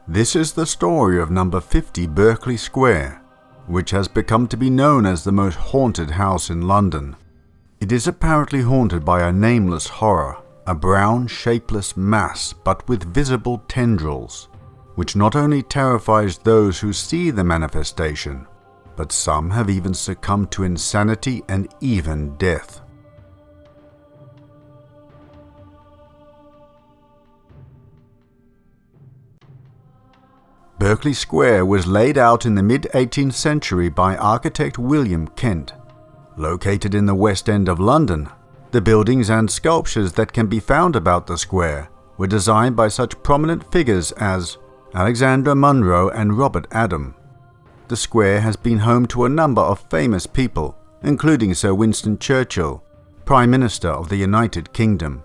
This is the story of number 50 Berkeley Square, which has become to be known as the most haunted house in London. It is apparently haunted by a nameless horror, a brown, shapeless mass but with visible tendrils, which not only terrifies those who see the manifestation, but some have even succumbed to insanity and even death. Berkeley Square was laid out in the mid-18th century by architect William Kent. Located in the West End of London, the buildings and sculptures that can be found about the square were designed by such prominent figures as Alexander Munro and Robert Adam. The square has been home to a number of famous people, including Sir Winston Churchill, Prime Minister of the United Kingdom,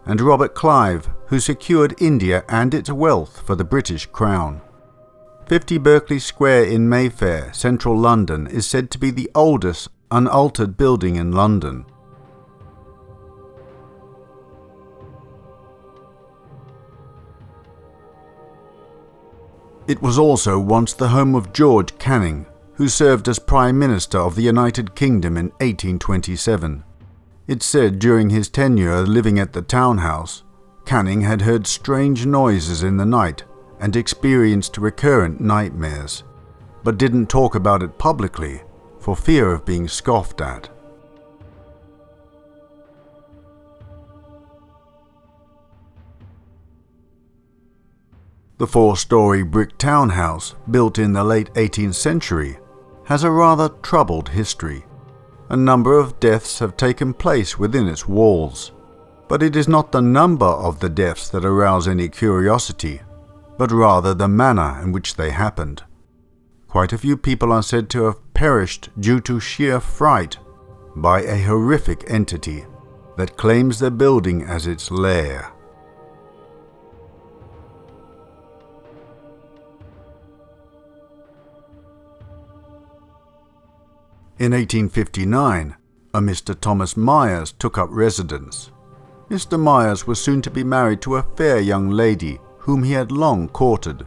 and Robert Clive, who secured India and its wealth for the British Crown. 50 Berkeley Square in Mayfair, central London, is said to be the oldest unaltered building in London. It was also once the home of George Canning, who served as Prime Minister of the United Kingdom in 1827. It's said during his tenure living at the townhouse, Canning had heard strange noises in the night and experienced recurrent nightmares, but didn't talk about it publicly for fear of being scoffed at. The four-story brick townhouse, built in the late 18th century, has a rather troubled history. A number of deaths have taken place within its walls, but it is not the number of the deaths that arouse any curiosity, but rather the manner in which they happened. Quite a few people are said to have perished due to sheer fright by a horrific entity that claims the building as its lair. In 1859, a Mr. Thomas Myers took up residence. Mr. Myers was soon to be married to a fair young lady whom he had long courted.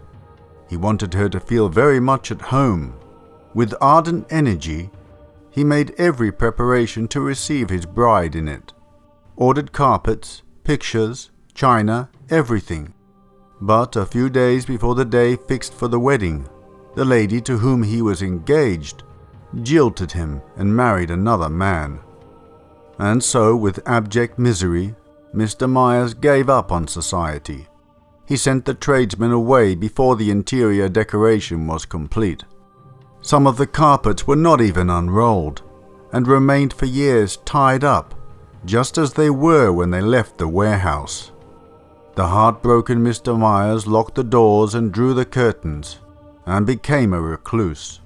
He wanted her to feel very much at home. With ardent energy, he made every preparation to receive his bride in it. Ordered carpets, pictures, china, everything. But a few days before the day fixed for the wedding, the lady to whom he was engaged jilted him and married another man. And so, with abject misery, Mr. Myers gave up on society. He sent the tradesmen away before the interior decoration was complete. Some of the carpets were not even unrolled, and remained for years tied up, just as they were when they left the warehouse. The heartbroken Mr. Myers locked the doors and drew the curtains, and became a recluse.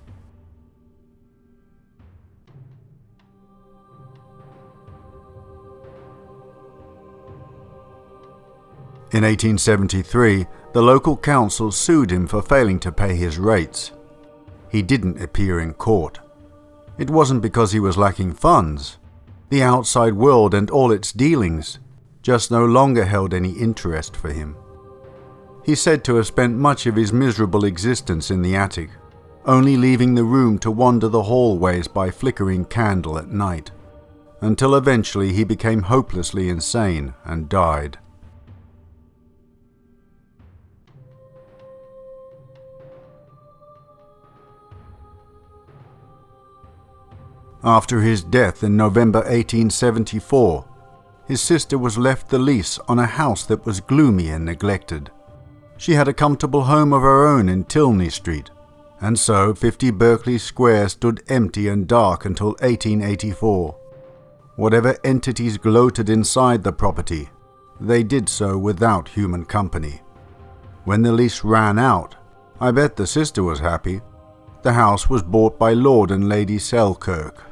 In 1873, the local council sued him for failing to pay his rates. He didn't appear in court. It wasn't because he was lacking funds. The outside world and all its dealings just no longer held any interest for him. He's said to have spent much of his miserable existence in the attic, only leaving the room to wander the hallways by flickering candle at night, until eventually he became hopelessly insane and died. After his death in November 1874, his sister was left the lease on a house that was gloomy and neglected. She had a comfortable home of her own in Tilney Street, and so 50 Berkeley Square stood empty and dark until 1884. Whatever entities gloated inside the property, they did so without human company. When the lease ran out, I bet the sister was happy. The house was bought by Lord and Lady Selkirk.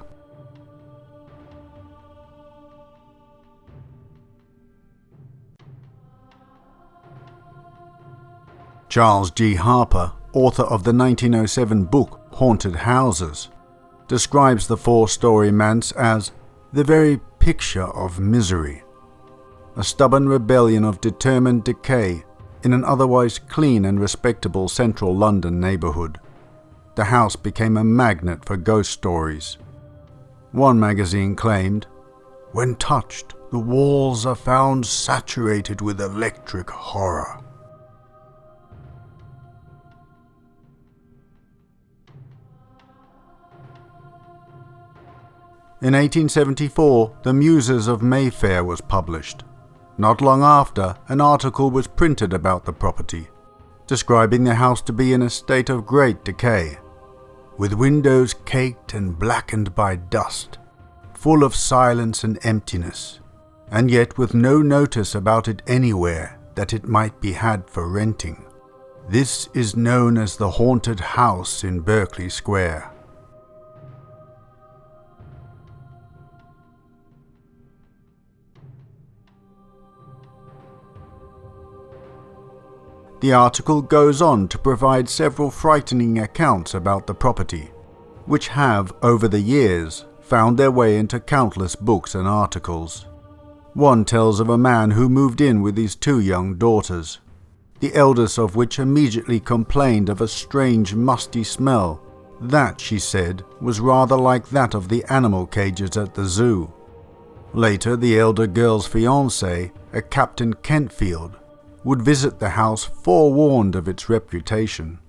Charles G. Harper, author of the 1907 book Haunted Houses, describes the four-story manse as the very picture of misery. A stubborn rebellion of determined decay in an otherwise clean and respectable central London neighbourhood. The house became a magnet for ghost stories. One magazine claimed, "When touched, the walls are found saturated with electric horror." In 1874, The Muses of Mayfair was published. Not long after, an article was printed about the property, describing the house to be in a state of great decay, with windows caked and blackened by dust, full of silence and emptiness, and yet with no notice about it anywhere that it might be had for renting. This is known as the haunted house in Berkeley Square. The article goes on to provide several frightening accounts about the property, which have, over the years, found their way into countless books and articles. One tells of a man who moved in with his 2 young daughters, the eldest of which immediately complained of a strange musty smell that, she said, was rather like that of the animal cages at the zoo. Later, the elder girl's fiancé, a Captain Kentfield, would visit the house forewarned of its reputation.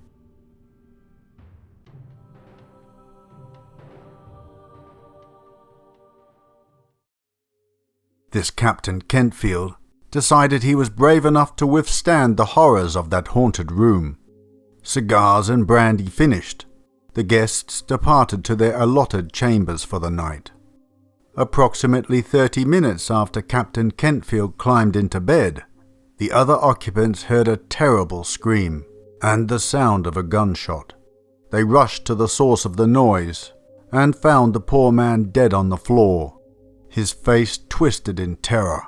This Captain Kentfield decided he was brave enough to withstand the horrors of that haunted room. Cigars and brandy finished, the guests departed to their allotted chambers for the night. Approximately 30 minutes after Captain Kentfield climbed into bed, the other occupants heard a terrible scream and the sound of a gunshot. They rushed to the source of the noise and found the poor man dead on the floor, his face twisted in terror.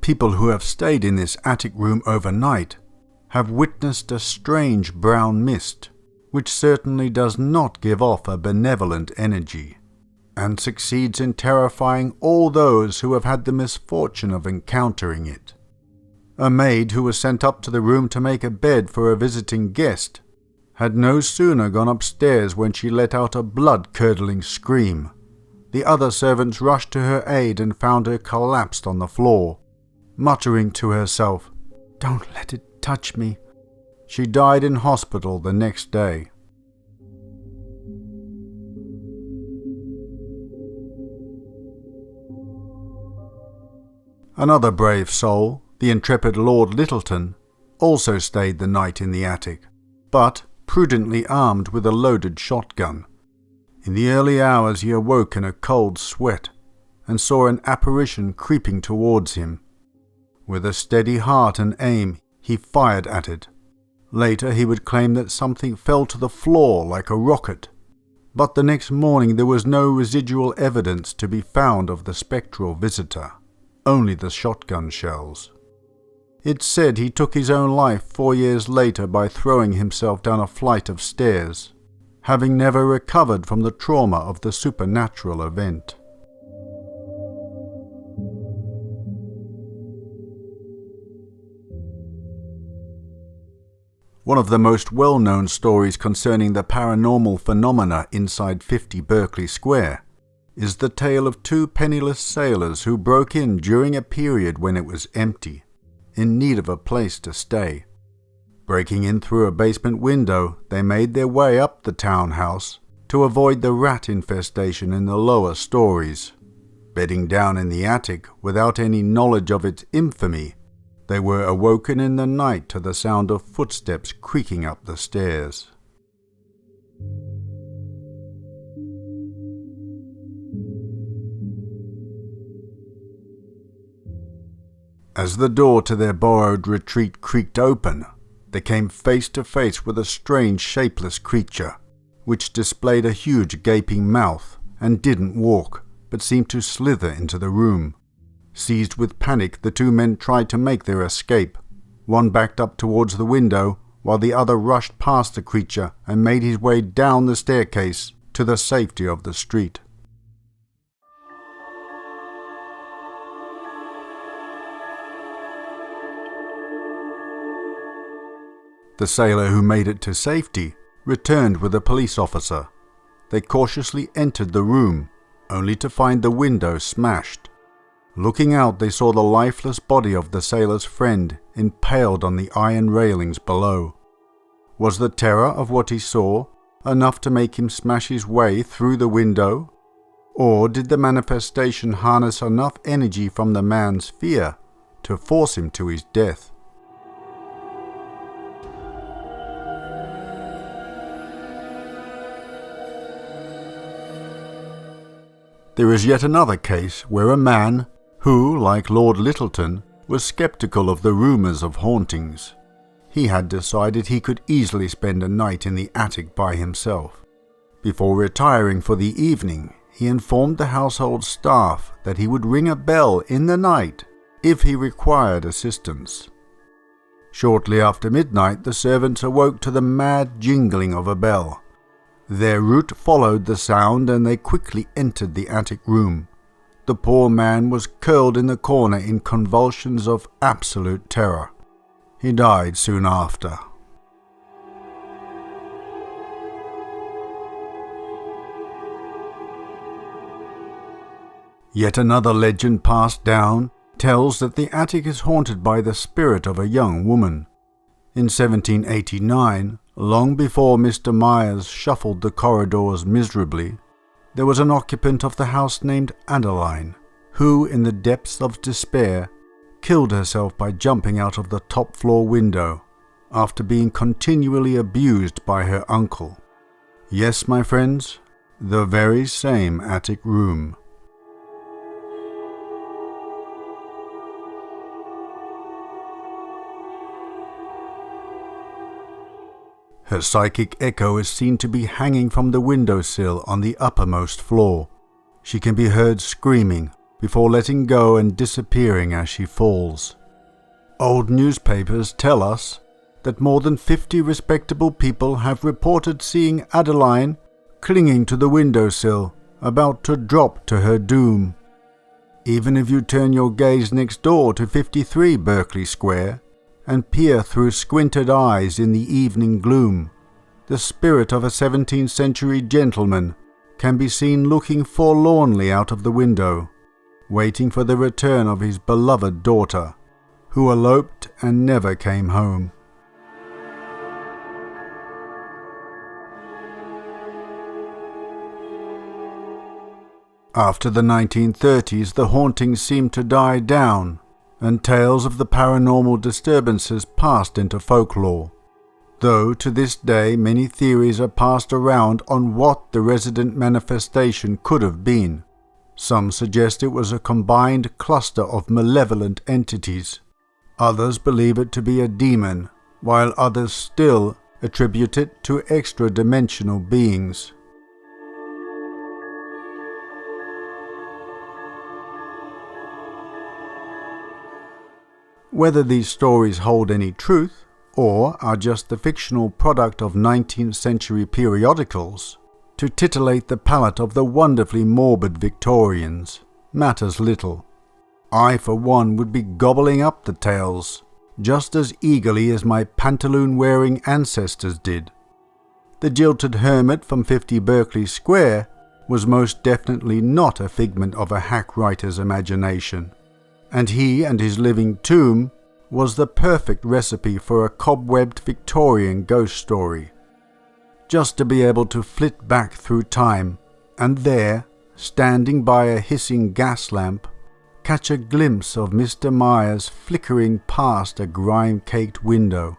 People who have stayed in this attic room overnight have witnessed a strange brown mist, which certainly does not give off a benevolent energy, and succeeds in terrifying all those who have had the misfortune of encountering it. A maid who was sent up to the room to make a bed for a visiting guest had no sooner gone upstairs when she let out a blood-curdling scream. The other servants rushed to her aid and found her collapsed on the floor, muttering to herself, "Don't let it touch me." She died in hospital the next day. Another brave soul, the intrepid Lord Littleton, also stayed the night in the attic, but prudently armed with a loaded shotgun. In the early hours he awoke in a cold sweat and saw an apparition creeping towards him. With a steady heart and aim, he fired at it. Later he would claim that something fell to the floor like a rocket, but the next morning there was no residual evidence to be found of the spectral visitor. Only the shotgun shells. It's said he took his own life 4 years later by throwing himself down a flight of stairs, having never recovered from the trauma of the supernatural event. One of the most well-known stories concerning the paranormal phenomena inside 50 Berkeley Square is the tale of 2 penniless sailors who broke in during a period when it was empty, in need of a place to stay. Breaking in through a basement window, they made their way up the townhouse to avoid the rat infestation in the lower stories. Bedding down in the attic without any knowledge of its infamy, they were awoken in the night to the sound of footsteps creaking up the stairs. As the door to their borrowed retreat creaked open, they came face to face with a strange shapeless creature, which displayed a huge gaping mouth and didn't walk, but seemed to slither into the room. Seized with panic, the 2 men tried to make their escape. One backed up towards the window, while the other rushed past the creature and made his way down the staircase to the safety of the street. The sailor who made it to safety returned with a police officer. They cautiously entered the room, only to find the window smashed. Looking out, they saw the lifeless body of the sailor's friend impaled on the iron railings below. Was the terror of what he saw enough to make him smash his way through the window? Or did the manifestation harness enough energy from the man's fear to force him to his death? There is yet another case where a man who, like Lord Littleton, was skeptical of the rumours of hauntings. He had decided he could easily spend a night in the attic by himself. Before retiring for the evening, he informed the household staff that he would ring a bell in the night if he required assistance. Shortly after midnight, the servants awoke to the mad jingling of a bell. Their route followed the sound and they quickly entered the attic room. The poor man was curled in the corner in convulsions of absolute terror. He died soon after. Yet another legend passed down tells that the attic is haunted by the spirit of a young woman. In 1789, long before Mr. Myers shuffled the corridors miserably, there was an occupant of the house named Adeline, who, in the depths of despair, killed herself by jumping out of the top-floor window after being continually abused by her uncle. Yes, my friends, the very same attic room. Her psychic echo is seen to be hanging from the windowsill on the uppermost floor. She can be heard screaming before letting go and disappearing as she falls. Old newspapers tell us that more than 50 respectable people have reported seeing Adeline clinging to the windowsill, about to drop to her doom. Even if you turn your gaze next door to 53 Berkeley Square, and peer through squinted eyes in the evening gloom, the spirit of a 17th century gentleman can be seen looking forlornly out of the window, waiting for the return of his beloved daughter, who eloped and never came home. After the 1930s, the hauntings seemed to die down, and tales of the paranormal disturbances passed into folklore, though to this day many theories are passed around on what the resident manifestation could have been. Some suggest it was a combined cluster of malevolent entities. Others believe it to be a demon, while others still attribute it to extra-dimensional beings. Whether these stories hold any truth, or are just the fictional product of 19th century periodicals to titillate the palate of the wonderfully morbid Victorians, matters little. I, for one, would be gobbling up the tales just as eagerly as my pantaloon-wearing ancestors did. The jilted hermit from 50 Berkeley Square was most definitely not a figment of a hack writer's imagination, and he and his living tomb was the perfect recipe for a cobwebbed Victorian ghost story. Just to be able to flit back through time, and there, standing by a hissing gas lamp, catch a glimpse of Mr. Myers flickering past a grime-caked window.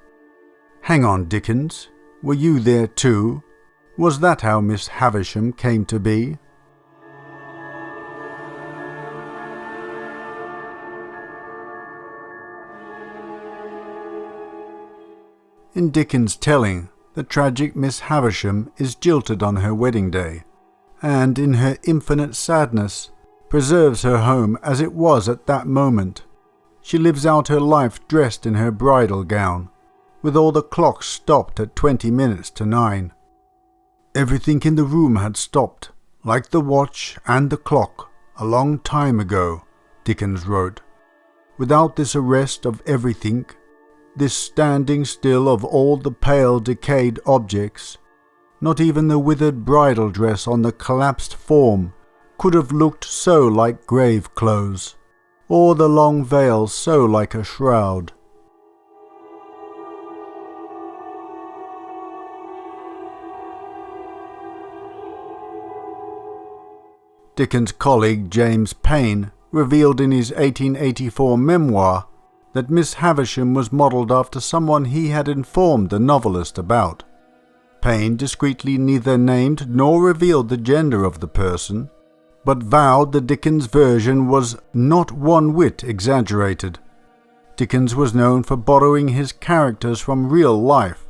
Hang on, Dickens, were you there too? Was that how Miss Havisham came to be? In Dickens' telling, the tragic Miss Havisham is jilted on her wedding day, and in her infinite sadness preserves her home as it was at that moment. She lives out her life dressed in her bridal gown, with all the clocks stopped at 20 minutes to 9. Everything in the room had stopped, like the watch and the clock, a long time ago, Dickens wrote. Without this arrest of everything, this standing still of all the pale decayed objects, not even the withered bridal dress on the collapsed form could have looked so like grave clothes, or the long veil so like a shroud. Dickens' colleague James Payn revealed in his 1884 memoir that Miss Havisham was modelled after someone he had informed the novelist about. Payn discreetly neither named nor revealed the gender of the person, but vowed the Dickens version was not one whit exaggerated. Dickens was known for borrowing his characters from real life.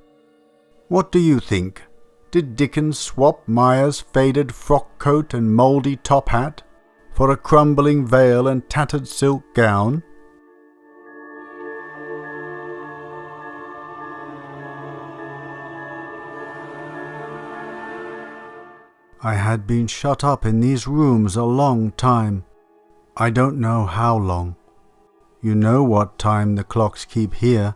What do you think? Did Dickens swap Myers' faded frock coat and mouldy top hat for a crumbling veil and tattered silk gown? I had been shut up in these rooms a long time. I don't know how long. You know what time the clocks keep here.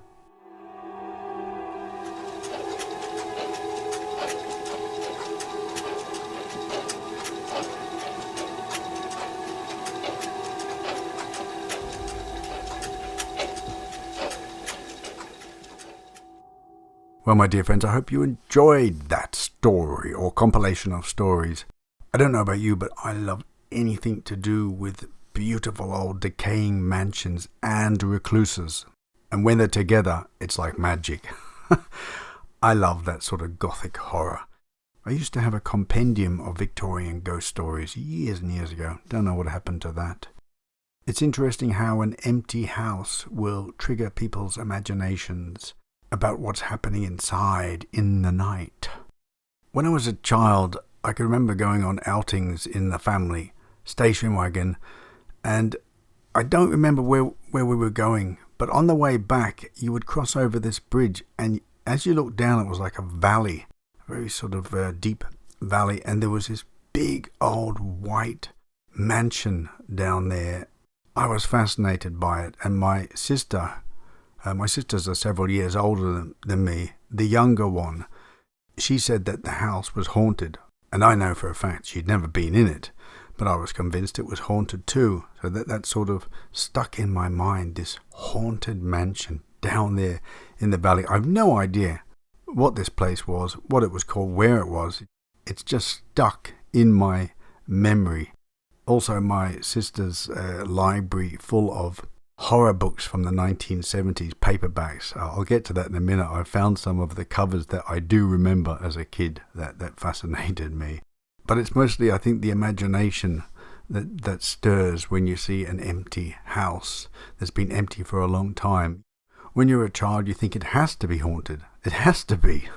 Well, my dear friends, I hope you enjoyed that story or compilation of stories. I don't know about you, but I love anything to do with beautiful old decaying mansions and recluses. And when they're together, it's like magic. I love that sort of gothic horror. I used to have a compendium of Victorian ghost stories years and years ago. Don't know what happened to that. It's interesting how an empty house will trigger people's imaginations about what's happening inside in the night. When I was a child, I can remember going on outings in the family station wagon, and I don't remember where we were going, but on the way back you would cross over this bridge, and as you looked down it was like a valley, a very sort of deep valley, and there was this big old white mansion down there. I was fascinated by it, and my sisters are several years older than me. The younger one, she said that the house was haunted. And I know for a fact she'd never been in it, but I was convinced it was haunted too. So that sort of stuck in my mind, this haunted mansion down there in the valley. I've no idea what this place was, what it was called, where it was. It's just stuck in my memory. Also, my sister's library full of horror books from the 1970s, paperbacks. I'll get to that in a minute. I found some of the covers that I do remember as a kid that fascinated me. But it's mostly, I think, the imagination that stirs when you see an empty house that's been empty for a long time. When you're a child, you think it has to be haunted. It has to be.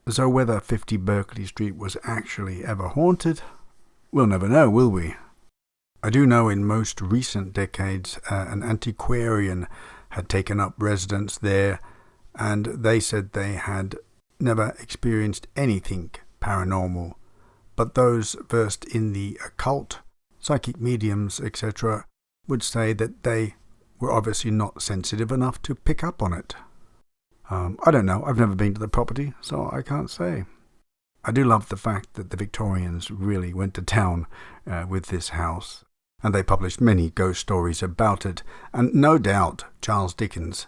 So whether 50 Berkeley Street was actually ever haunted, we'll never know, will we? I do know in most recent decades an antiquarian had taken up residence there, and they said they had never experienced anything paranormal, but those versed in the occult, psychic mediums, etc., would say that they were obviously not sensitive enough to pick up on it. I don't know, I've never been to the property, so I can't say. I do love the fact that the Victorians really went to town with this house, and they published many ghost stories about it, and no doubt Charles Dickens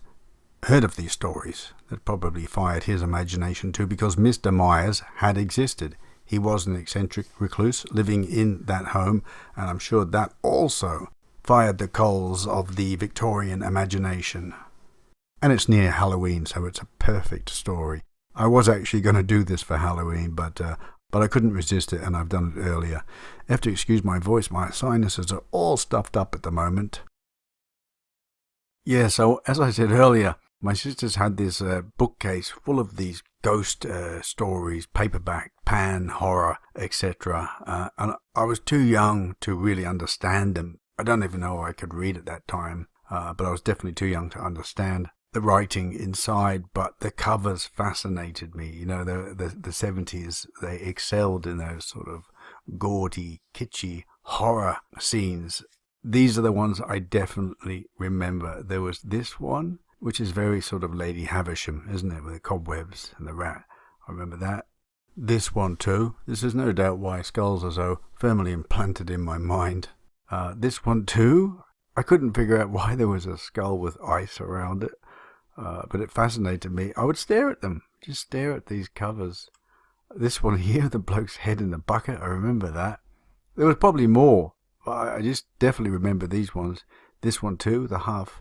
heard of these stories. That probably fired his imagination too, because Mr. Myers had existed. He was an eccentric recluse living in that home, and I'm sure that also fired the coals of the Victorian imagination. And it's near Halloween, so it's a perfect story. I was actually going to do this for Halloween, but I couldn't resist it, and I've done it earlier. You have to excuse my voice, my sinuses are all stuffed up at the moment. Yeah, so as I said earlier, my sisters had this bookcase full of these ghost stories, paperback, pan, horror, etc. And I was too young to really understand them. I don't even know I could read at that time, but I was definitely too young to understand the writing inside, but the covers fascinated me. You know, the 70s, they excelled in those sort of gaudy, kitschy horror scenes. These are the ones I definitely remember. There was this one which is very sort of Lady Havisham, isn't it, with the cobwebs and the rat. I remember that. This one too. This is no doubt why skulls are so firmly implanted in my mind. This one too. I couldn't figure out why there was a skull with ice around it, but it fascinated me. I would stare at them, just stare at these covers. This one here, the bloke's head in the bucket, I remember that. There was probably more, but I just definitely remember these ones. This one too, the half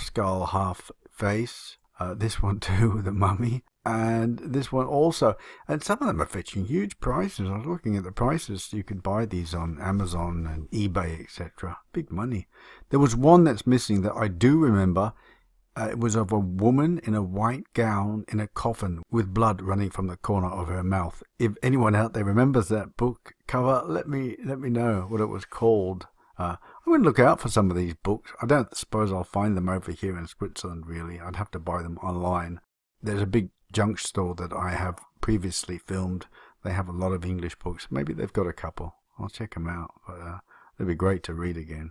skull, half face. This one too, the mummy. And this one also. And some of them are fetching huge prices. I was looking at the prices. You could buy these on Amazon and eBay, etc. Big money. There was one that's missing that I do remember. It was of a woman in a white gown in a coffin with blood running from the corner of her mouth. If anyone out there remembers that book cover, let me know what it was called. I'm going to look out for some of these books. I don't suppose I'll find them over here in Switzerland, really. I'd have to buy them online. There's a big junk store that I have previously filmed. They have a lot of English books. Maybe they've got a couple. I'll check them out. But they'd be great to read again.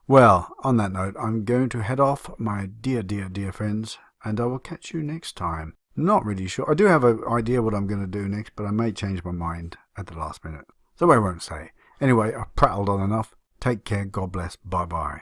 Well, on that note, I'm going to head off, my dear friends, and I will catch you next time. Not really sure. I do have an idea what I'm going to do next, but I may change my mind at the last minute. So I won't say. Anyway, I've prattled on enough. Take care. God bless. Bye-bye.